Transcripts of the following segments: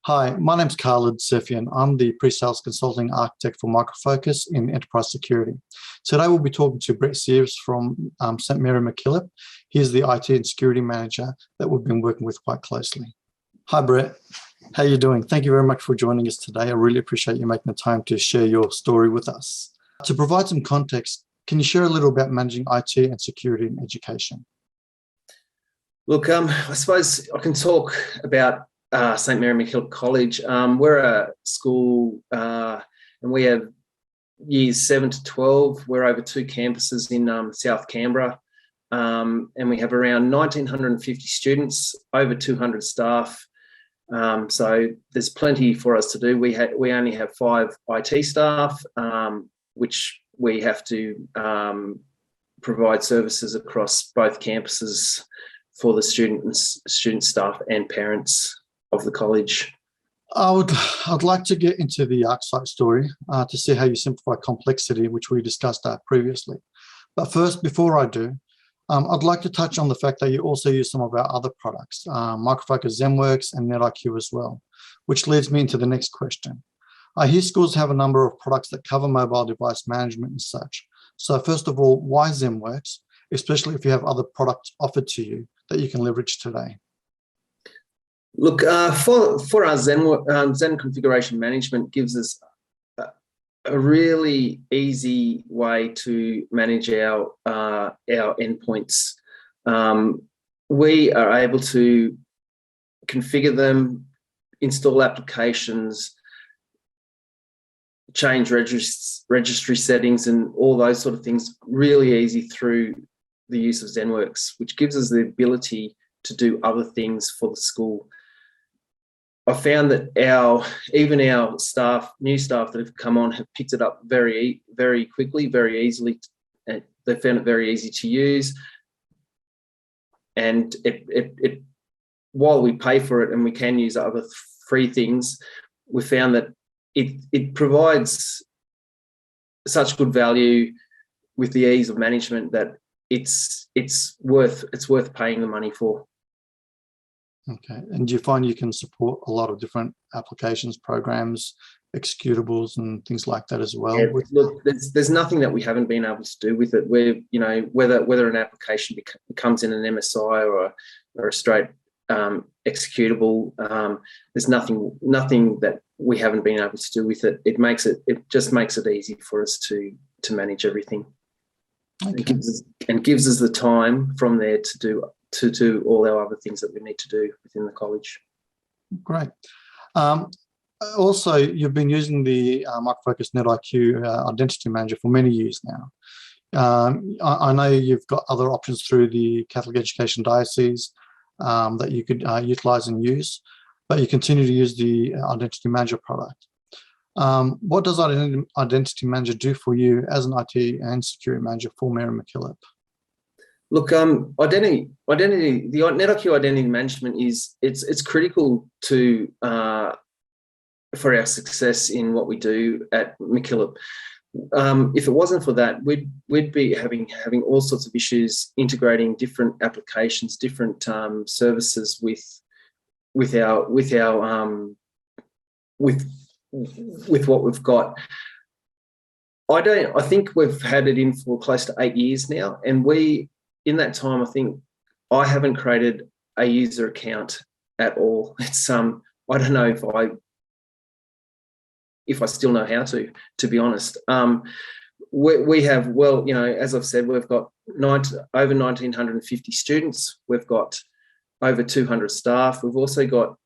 Hi, my name's Khalid Sefian. I'm the pre-sales consulting architect for Micro Focus in enterprise security. Today we'll be talking to Brett Seivers from St. Mary Mackillop. He's the IT and security manager that we've been working with quite closely. Hi, Brett. How are you doing? Thank you very much for joining us today. I really appreciate you making the time to share your story with us. To provide some context, can you share a little about managing IT and security in education? Look, I suppose I can talk about St. Mary Mackillop College. We're a school and we have years 7 to 12. We're over 2 campuses in South Canberra, and we have around 1,950 students, over 200 staff. So there's plenty for us to do. We only have 5 IT staff, which we have to provide services across both campuses for the student staff and parents of the college. I'd like to get into the ArcSight story to see how you simplify complexity, which we discussed previously. But first, before I do, I'd like to touch on the fact that you also use some of our other products, Micro Focus, Zenworks, and NetIQ as well, which leads me into the next question. I hear schools have a number of products that cover mobile device management and such. So first of all, why Zenworks, especially if you have other products offered to you that you can leverage today? Look, for our Zen configuration management gives us a really easy way to manage our endpoints. We are able to configure them, install applications, change registry settings, and all those sort of things really easy through the use of Zenworks, which gives us the ability to do other things for the school. I found that even our staff, new staff that have come on, have picked it up very, very quickly, very easily. They found it very easy to use, and while we pay for it and we can use other free things, we found that it provides such good value with the ease of management that it's worth paying the money for. Okay, and do you find you can support a lot of different applications, programs, executables, and things like that as well? Yeah, look, there's nothing that we haven't been able to do with it. Where whether an application becomes in an MSI or a straight executable, there's nothing that we haven't been able to do with it. It just makes it easy for us to manage everything. Okay. It gives us the time from there to do all our other things that we need to do within the college. Great. Also, you've been using the Micro Focus NetIQ Identity Manager for many years now. I know you've got other options through the Catholic Education Diocese that you could utilize and use, but you continue to use the Identity Manager product. What does Identity Manager do for you as an IT and security manager for Mary Mackillop? Look, the NetIQ identity management it's critical to for our success in what we do at Mackillop. If it wasn't for that, we'd be having all sorts of issues integrating different applications, different services with what we've got. I think we've had it in for close to 8 years now, and in that time, I think I haven't created a user account at all. It's I don't know if I still know how to be honest. We have, well, as I've said, we've got over 1,950 students. We've got over 200 staff. We've also got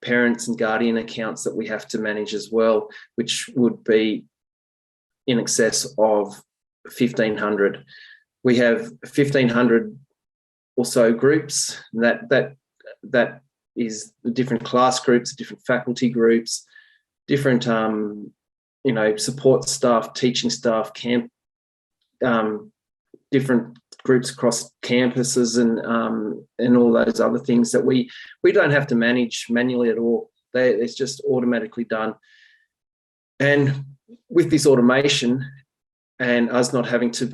parents and guardian accounts that we have to manage as well, which would be in excess of 1,500. We have 1,500 or so groups. That is the different class groups, different faculty groups, different support staff, teaching staff, different groups across campuses, and all those other things that we don't have to manage manually at all. It's just automatically done. And with this automation and us not having to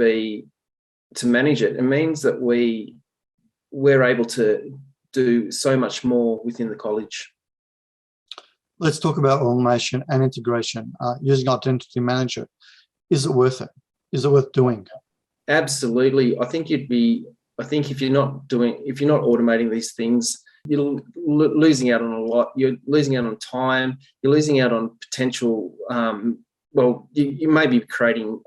manage it, it means that we're able to do so much more within the college. let's talk about automation and integration. Using Identity Manager, is it worth it? Is it worth doing? Absolutely. I think if you're not automating these things, you're losing out on a lot. You're losing out on time. You're losing out on potential. You may be creating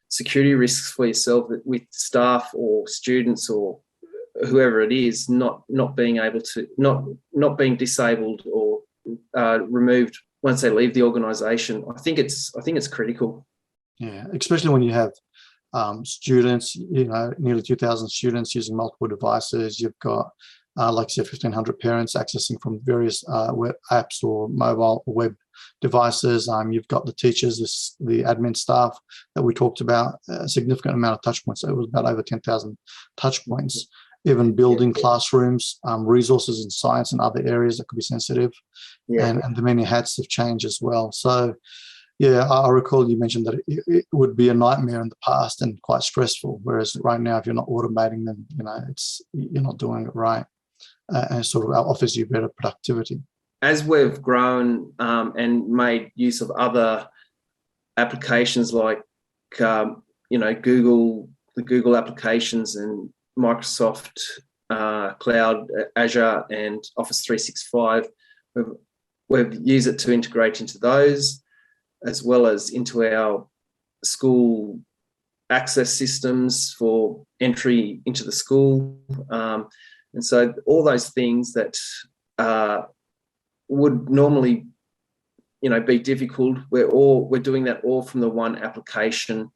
security risks for yourself with staff or students or whoever it is not being able to not being disabled or removed once they leave the organisation. I think it's critical. Yeah, especially when you have students, nearly 2,000 students using multiple devices. You've got, like I said, 1,500 parents accessing from various web apps or mobile or web devices. You've got the teachers, the admin staff that we talked about, a significant amount of touch points. So it was about over 10,000 touch points. Even building classrooms, resources in science and other areas that could be sensitive, and the many hats have changed as well. So, yeah, I recall you mentioned that it would be a nightmare in the past and quite stressful. Whereas right now, if you're not automating them, you're not doing it right, and it sort of offers you better productivity. As we've grown and made use of other applications like Google, the Google applications and Microsoft Cloud, Azure, and Office 365, we've used it to integrate into those, as well as into our school access systems for entry into the school. And so all those things that would normally, be difficult, we're doing that all from the one application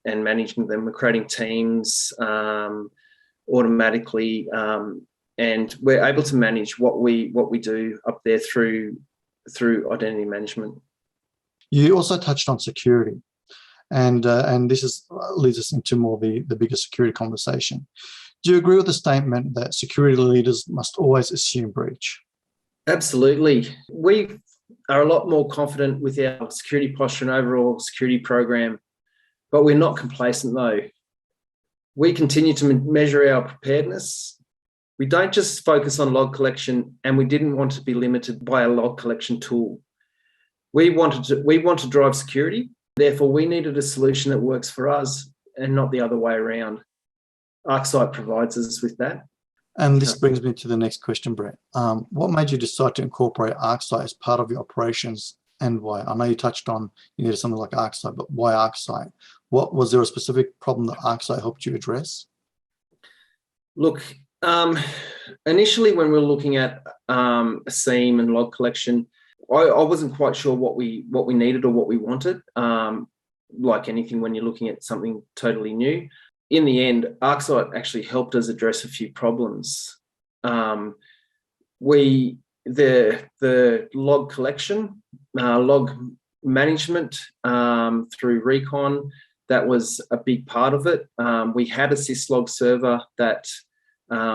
and managing them. We're creating teams automatically, and we're able to manage what we do up there through identity management. You also touched on security, and this leads us into more the bigger security conversation. Do you agree with the statement that security leaders must always assume breach? Absolutely. We are a lot more confident with our security posture and overall security program, but we're not complacent though. We continue to measure our preparedness. We don't just focus on log collection, and we didn't want to be limited by a log collection tool. We want to drive security. Therefore, we needed a solution that works for us and not the other way around. ArcSight provides us with that. And this brings me to the next question, Brett. What made you decide to incorporate ArcSight as part of your operations, and why? I know you touched on you needed something like ArcSight, but why ArcSight? Was there a specific problem that ArcSight helped you address? Look, initially when we were looking at a SIEM and log collection, I wasn't quite sure what we needed or what we wanted. Like anything, when you're looking at something totally new. In the end, ArcSight actually helped us address a few problems. The log collection, log management through Recon, that was a big part of it. We had a syslog server that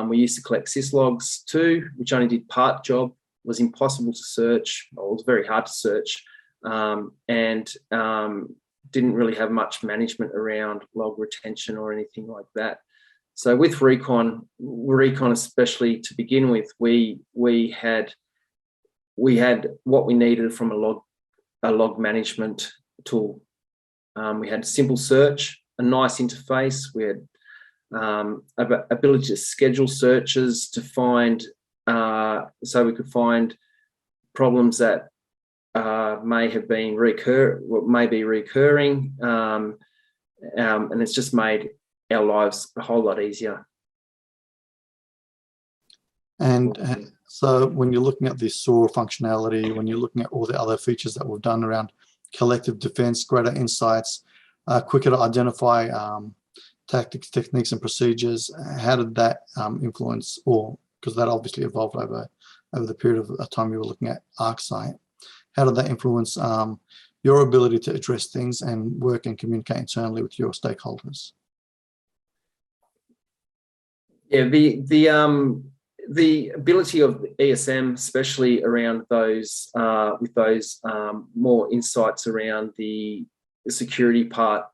we used to collect syslogs too, which only did part job, was impossible to search, or it was very hard to search, and didn't really have much management around log retention or anything like that. So with Recon especially to begin with, we had what we needed from a log management tool. We had simple search, a nice interface. We had ability to schedule searches to find, so we could find problems that may be recurring, and it's just made our lives a whole lot easier. And so when you're looking at this SOAR functionality, when you're looking at all the other features that we've done around collective defense, greater insights, quicker to identify tactics, techniques, and procedures, how did that influence, or because that obviously evolved over the period of time you were looking at ArcSight, how did that influence your ability to address things and work and communicate internally with your stakeholders? Yeah, the ability of ESM, especially around those with those more insights around the security part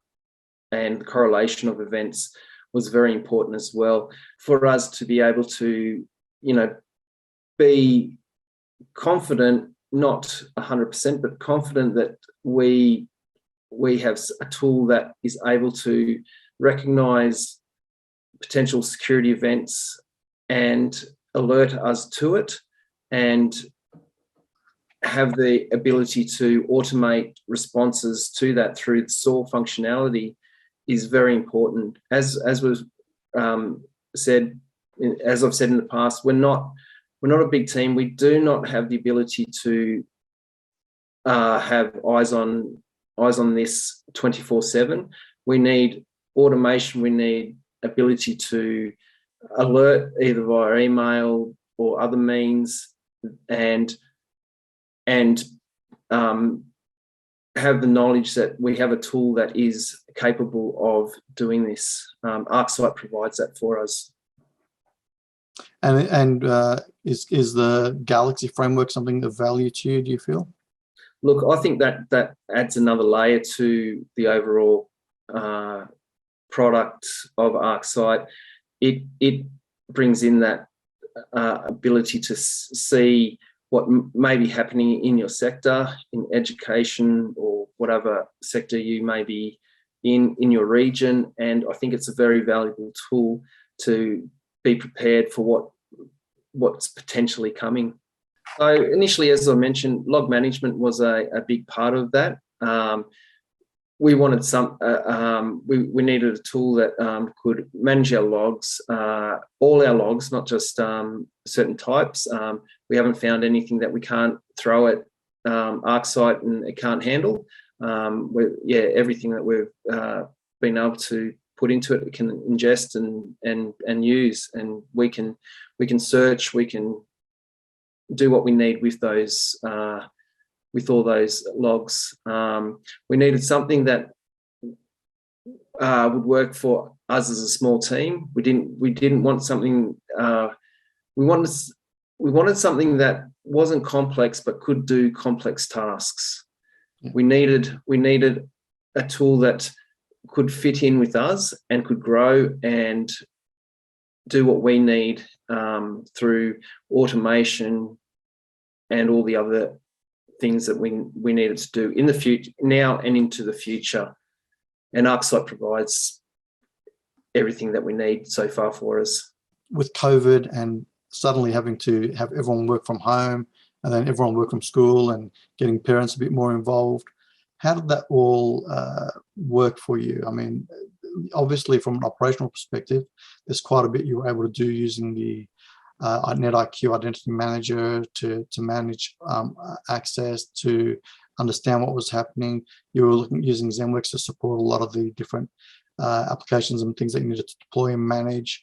and the correlation of events, was very important as well for us to be able to, be confident, not 100%, but confident that we have a tool that is able to recognize potential security events and alert us to it, and have the ability to automate responses to that through the SOAR functionality is very important. As was said, as I've said in the past, we're not a big team. We do not have the ability to have eyes on this 24/7. We need automation. We need ability to alert either via email or other means, and have the knowledge that we have a tool that is capable of doing this. ArcSight provides that for us. And is the Galaxy framework something of value to you, do you feel? Look, I think that adds another layer to the overall product of ArcSight. It brings in that ability to see what may be happening in your sector, in education, or whatever sector you may be in your region. And I think it's a very valuable tool to be prepared for what's potentially coming. So initially, as I mentioned, log management was a big part of that. We wanted we needed a tool that could manage our logs, all our logs, not just certain types. We haven't found anything that we can't throw at ArcSight and it can't handle. Everything that we've been able to put into it, we can ingest and use, and we can search, we can do what we need with those. With all those logs, we needed something that would work for us as a small team. We didn't want something. We wanted something that wasn't complex but could do complex tasks. Yeah. We needed a tool that could fit in with us and could grow and do what we need through automation and all the other things that we needed to do in the future, now and into the future. And ArcSight provides everything that we need so far for us. With COVID and suddenly having to have everyone work from home and then everyone work from school and getting parents a bit more involved, how did that all work for you? I mean, obviously from an operational perspective, there's quite a bit you were able to do using the NetIQ Identity Manager to manage access, to understand what was happening. You were using Zenworks to support a lot of the different applications and things that you needed to deploy and manage.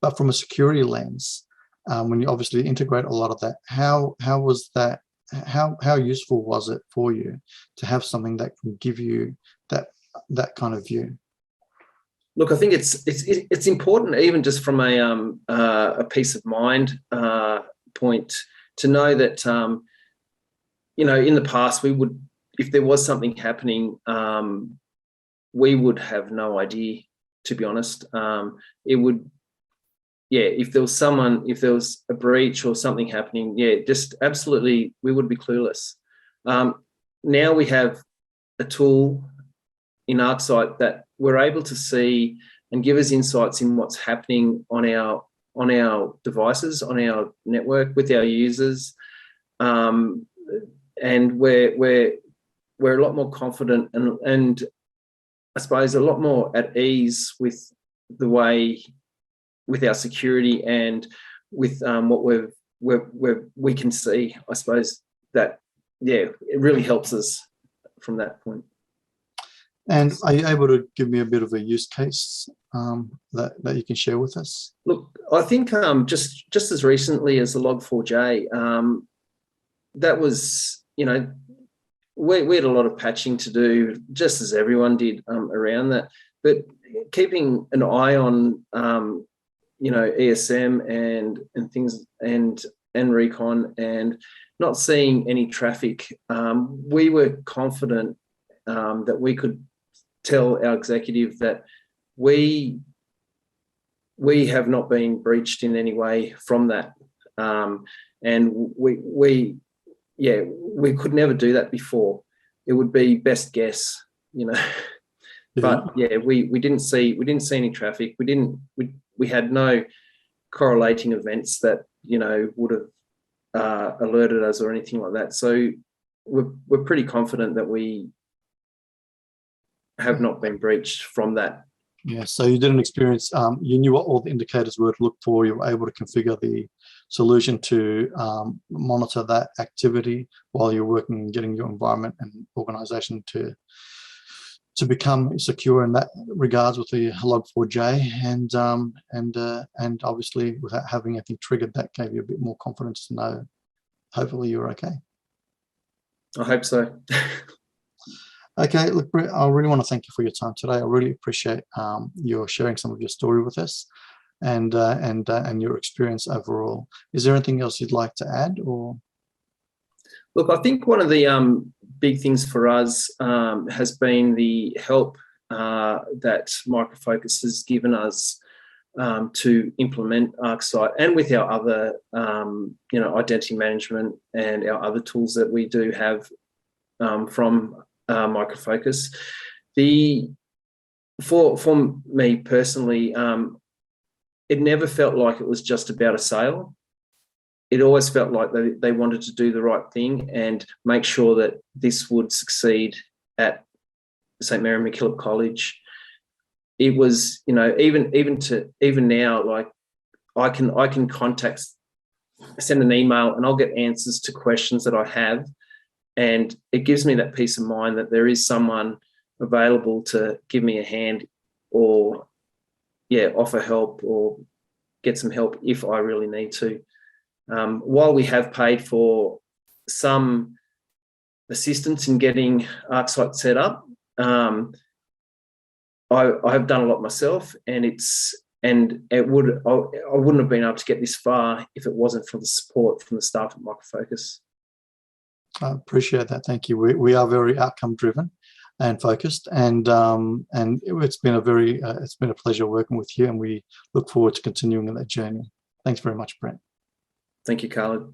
But from a security lens, when you obviously integrate a lot of that, how was that? How useful was it for you to have something that can give you that kind of view? Look, I think it's important, even just from a peace of mind point, to know that in the past we would, if there was something happening, we would have no idea. To be honest, it would, if there was a breach or something happening, just absolutely, we would be clueless. Now we have a tool in ArcSight that we're able to see and give us insights in what's happening on our devices, on our network, with our users, and we're a lot more confident and I suppose a lot more at ease with the way, with our security and with what we can see. I suppose that it really helps us from that point. And are you able to give me a bit of a use case that you can share with us? Look, I think just as recently as the Log4j, that was, we had a lot of patching to do, just as everyone did around that. But keeping an eye on, ESM and things and recon, and not seeing any traffic, we were confident that we could tell our executive that we have not been breached in any way from that. And we could never do that before. It would be best guess, you know. But yeah, we didn't see any traffic. We had no correlating events that, you know, would have alerted us or anything like that. So we're pretty confident that we have not been breached from that. Yeah, so you didn't experience, you knew what all the indicators were to look for. You were able to configure the solution to monitor that activity while you're working and getting your environment and organization to become secure in that regards with the log4j, and obviously without having anything triggered, that gave you a bit more confidence to know hopefully you're okay. I hope so. Okay, look, Brett, I really want to thank you for your time today. I really appreciate your sharing some of your story with us and your experience overall. Is there anything else you'd like to add? Or look, I think one of the big things for us has been the help that Micro Focus has given us to implement ArcSight, and with our other you know, identity management and our other tools that we do have from Micro Focus. For me personally, it never felt like it was just about a sale. It always felt like they wanted to do the right thing and make sure that this would succeed at St. Mary Mackillop College. It was, you know, even now, like I can send an email and I'll get answers to questions that I have. And it gives me that peace of mind that there is someone available to give me a hand or, yeah, offer help or get some help if I really need to. While we have paid for some assistance in getting ArcSight set up, I have done a lot myself, and I wouldn't have been able to get this far if it wasn't for the support from the staff at Micro Focus. I appreciate that. Thank you. We are very outcome driven and focused, and it's been a pleasure working with you, and we look forward to continuing on that journey. Thanks very much, Brett. Thank you, Khaled.